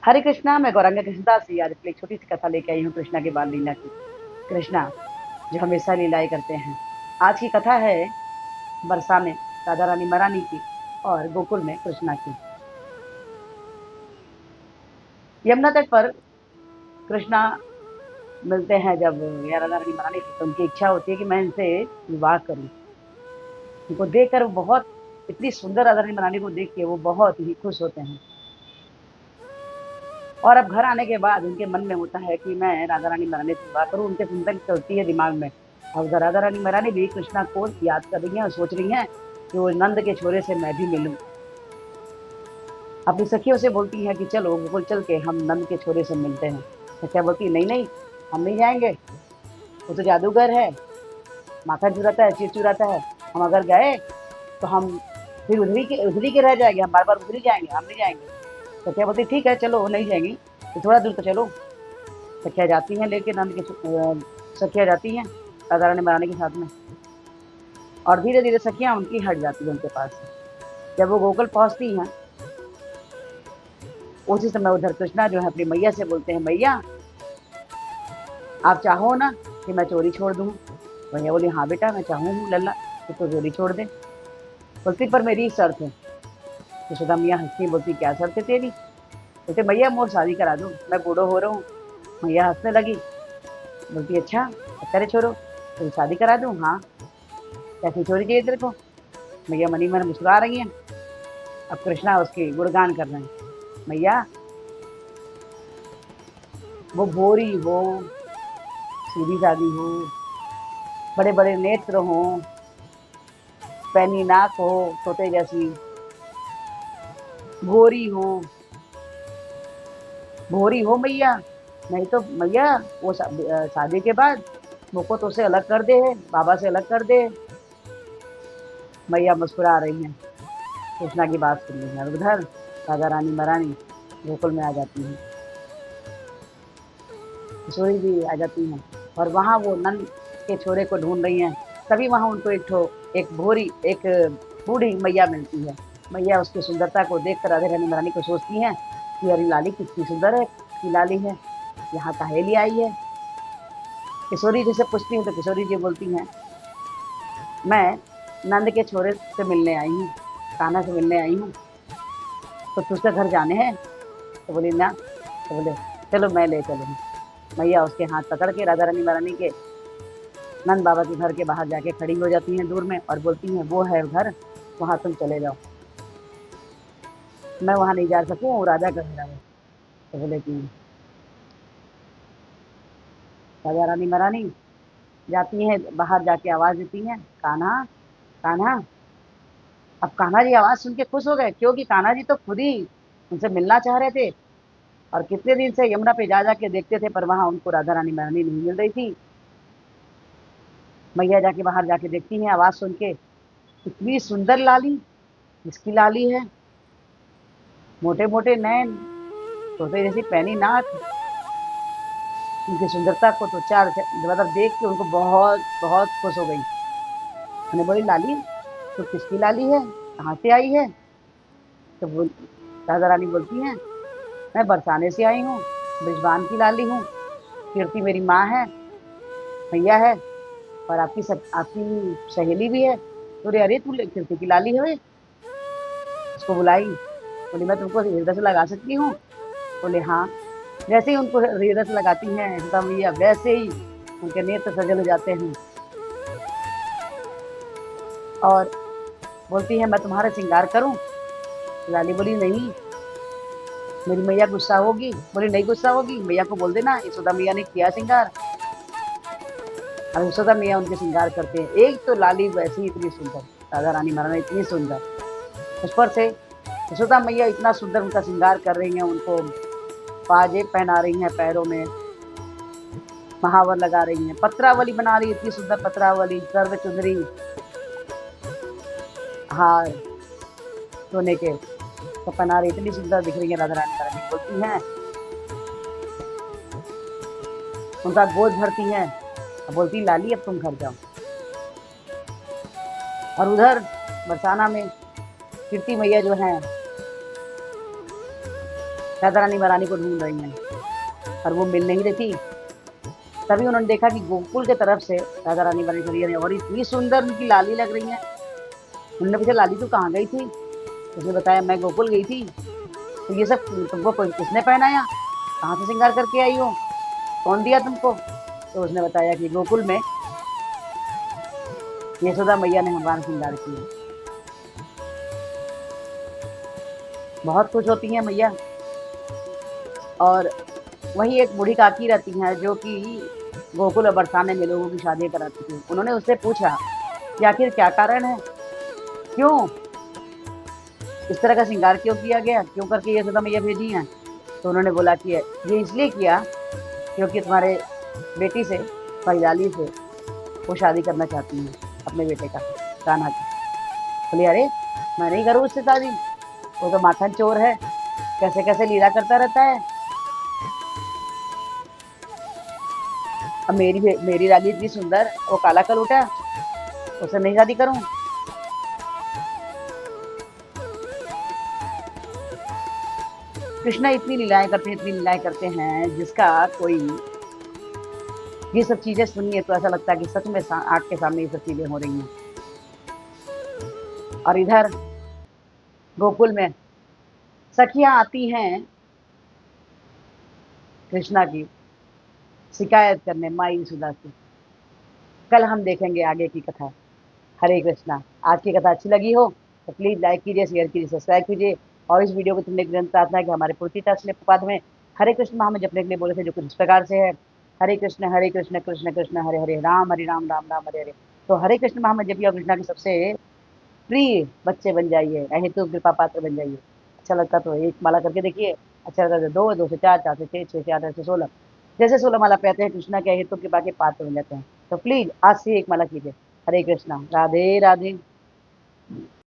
हरे कृष्णा, मैं गौरांगा कृष्णदास जी आज एक छोटी सी कथा लेके आई हूँ कृष्णा की बाल लीला की। कृष्णा जो हमेशा लीलाएं करते हैं। आज की कथा है बरसा में राधा रानी महारानी की और गोकुल में कृष्णा की। यमुना तट पर कृष्णा मिलते हैं जब या राधा रानी महारानी से, तो उनकी इच्छा होती है कि मैं इनसे विवाह करूं। उनको देखकर वो बहुत, इतनी सुंदर राधा रानी महारानी को देख के वो बहुत ही खुश होते हैं। और अब घर आने के बाद उनके मन में होता है कि मैं राधा रानी महारानी से विवाह करूं। उनके चिंतन चलती है दिमाग में। और उधर राधा रानी महारानी भी कृष्णा को याद कर रही हैं और सोच रही हैं कि वो नंद के छोरे से मैं भी मिलूं। अपनी सखियों से बोलती हैं कि चलो गोकुल चल के हम नंद के छोरे से मिलते हैं। सखिया बोलती नहीं नहीं, हम नहीं जाएंगे, वो तो जादूगर है, माखन चुराता है, चीर चुराता है। हम अगर गए तो हम फिर उधरी के रह जाएंगे, हम बार बार उधरी जाएंगे, हम नहीं जाएंगे। सखिया बोलती ठीक है चलो, नहीं जाएंगी तो थोड़ा दूर तो चलो। सखिया जाती हैं लेके सखिया जाती हैं राधा रानी महारानी के साथ में। और धीरे धीरे सखियां उनकी हट जाती है उनके पास से। जब वो गोकुल पहुंचती हैं, उसी समय उधर कृष्णा जो है अपनी मैया से बोलते हैं, मैया आप चाहो ना कि मैं चोरी छोड़ दूं। मैया बोली हाँ बेटा मैं चाहूँ हूँ लल्ला कि तो चोरी छोड़ दे। बोलती पर मेरी एक शर्त है। यशोदा मियाँ हंसती बोलती क्या शर्त है तेरी। बोलते मैया मोर शादी करा दो, मैं बूढ़ो हो रहा हूँ। मैया हंसने लगी, बोलती अच्छा करे छोरो, तेरी शादी करा दूं। हाँ कैसी चोरी चाहिए तेरे को। मैया मनी मन मुस्कुरा रही हैं। अब कृष्णा उसकी गुणगान कर रहे हैं। मैया वो भोरी हो, सीधी सादी हो, बड़े बड़े नेत्र हो, पैनी नाक हो तोते जैसी, भोरी हो, भोरी हो मैया। नहीं तो मैया वो शादी के बाद मुझको तो से अलग कर दे, बाबा से अलग कर दे। मैया मुस्कुरा रही हैं कृष्णा की बात सुन रही है। उधर राधा रानी महारानी गोकुल में आ जाती हैं, किशोरी जी आ जाती हैं। और वहां वो नंद के छोरे को ढूंढ रही हैं। तभी वहां उनको एक बूढ़ी मैया मिलती है। मैया उसकी सुंदरता को देखकर राधा रानी महारानी को सोचती हैं कि अरे लाली कितनी सुंदर है, की लाली है, यहाँ काहे लिए आई है। किशोरी जी से पूछती हूँ तो किशोरी जी बोलती हैं मैं नंद के छोरे से मिलने आई हूँ, कान्हा से मिलने आई हूँ, तो तुझका घर जाने हैं। तो बोली ना, तो बोले चलो मैं ले चलूंगी। मैया उसके हाथ पकड़ के राधा रानी महारानी के नंद बाबा के घर के बाहर जाके खड़ी हो जाती हैं दूर में और बोलती हैं वो है घर, वहां तुम चले जाओ, मैं वहां नहीं जा सकूं, वो राजा का घर है। तो बोले कि राजा रानी महारानी जाती हैं बाहर, जाके आवाज देती हैं कान्हा कान्हा। अब कान्हा जी आवाज सुन के खुश हो गए, क्योंकि कान्हा जी तो खुद ही उनसे मिलना चाह रहे थे और कितने दिन से यमुना पे जा जाके देखते थे, पर वहां उनको राधा रानी महारानी नहीं मिल रही थी। मैया जाके बाहर जाके देखती हैं आवाज सुन के, इतनी सुंदर लाली, किसकी लाली है, मोटे मोटे नैन, तोते जैसी पैनी नाक। उनकी सुंदरता को तो मतलब देख के उनको बहुत बहुत खुश हो गई। मैंने बोली लाली तो किसकी लाली है, कहाँ से आई है। तो बोल राधा रानी बोलती हैं मैं बरसाने से आई हूँ, ब्रिजवान की लाली हूँ, कीर्ति मेरी माँ है, भैया है, और आपकी सहेली भी है। तो अरे तू कीर्ति की लाली है वे। उसको बुलाई, बोली मैं तुमको हृदय से लगा सकती हूँ। बोले हाँ। जैसे ही उनको हृदय से लगाती हैं सीता मैया, वैसे ही उनके नेत्र सजल हो जाते हैं। और बोलती है मैं तुम्हारा श्रृंगार करूं। लाली बोली नहीं, मेरी मैया गुस्सा होगी। बोली नहीं गुस्सा होगी, मैया को बोल देना यशोदा मैया ने किया श्रृंगार। और यशोदा मैया उनके श्रृंगार करते हैं। एक तो लाली वैसी इतनी सुंदर, राधा रानी महारानी इतनी सुंदर, उस पर से यशोदा मैया इतना सुंदर उनका श्रृंगार कर रही हैं, उनको पाजेब पहना रही हैं, पैरों में महावर लगा रही हैं, पत्रावली बना रही, इतनी सुंदर पत्रावली, सर्व चुंदरी, हार सोने के तो पहना रही, इतनी सुंदर दिख रही है राधा रानी महारानी। बोलती हैं उनका गोद भरती हैं, बोलती लाली अब तुम घर जाओ। और उधर बरसाना में कीर्ति मैया जो है राधा रानी महारानी को ढूंढ रही हैं और वो मिल नहीं रही थी। तभी उन्होंने देखा कि गोकुल के तरफ से राधा रानी महारानी चली रही है और इतनी सुंदर उनकी लाली लग रही है। उन्होंने पूछा, लाली तू कहाँ गई थी? उसने बताया, मैं गोकुल गई थी। तो ये सब तुमको किसने पहनाया? कहाँ से श्रृंगार करके आई हो? कौन दिया तुमको? तो उसने बताया कि गोकुल में यशोदा मैया ने हमारा श्रृंगार किया। बहुत खुश होती हैं मैया। और वही एक बूढ़ी काकी रहती हैं जो कि गोकुल और बरसाने में लोगों की शादी कराती थी। उन्होंने उससे पूछा कि आखिर क्या कारण है, क्यों इस तरह का श्रृंगार क्यों किया गया, क्यों करके यशोदा मैया भेजी हैं? तो उन्होंने बोला कि ये इसलिए किया क्योंकि तुम्हारे बेटी से, तुम्हारी लाली से वो शादी करना चाहती हैं, अपने बेटे का, कान्हा का। बोले, अरे मैं नहीं करूँ उससे शादी, वो तो माखन चोर है, कैसे कैसे लीला करता रहता है। अब मेरी लाली इतनी सुंदर, वो काला कलूटा, उससे नहीं शादी करूं? कृष्णा इतनी लीलाएं करते हैं, इतनी लीलाएं करते हैं, जिसका कोई ये सब चीजें सुनिए तो ऐसा लगता है कि सच में आँख के सामने ये सब चीजें हो रही हैं। और इधर गोकुल में सखियां आती हैं कृष्णा की शिकायत करने माई यशोदा की। कल हम देखेंगे आगे की कथा। हरे कृष्णा। आज की कथा अच्छी लगी हो तो प्लीज लाइक कीजिए, शेयर कीजिए, सब्सक्राइब कीजिए। और इस वीडियो को चुनने की प्रार्थना है कि हमारे पुरतीता पाद में हरे कृष्ण महा में जपने के लिए बोले थे, जो कुछ इस प्रकार से है, हरे कृष्ण कृष्ण कृष्ण हरे हरे, राम हरे राम राम राम हरे हरे। तो हरे कृष्ण महा में जपिए और कृष्णा के सबसे प्रिय बच्चे बन जाइए, अहेतु कृपा पात्र बन जाइए। अच्छा लगता तो एक माला करके देखिए, अच्छा लगता तो दो, दो से चार, चार से छः, छः से आठ, आठ से 16, जैसे 16 माला पहनते हैं कृष्णा के अहेतु कृपा के पात्र बन जाते हैं। तो प्लीज आज से एक माला कीजिए। हरे कृष्णा। राधे राधे।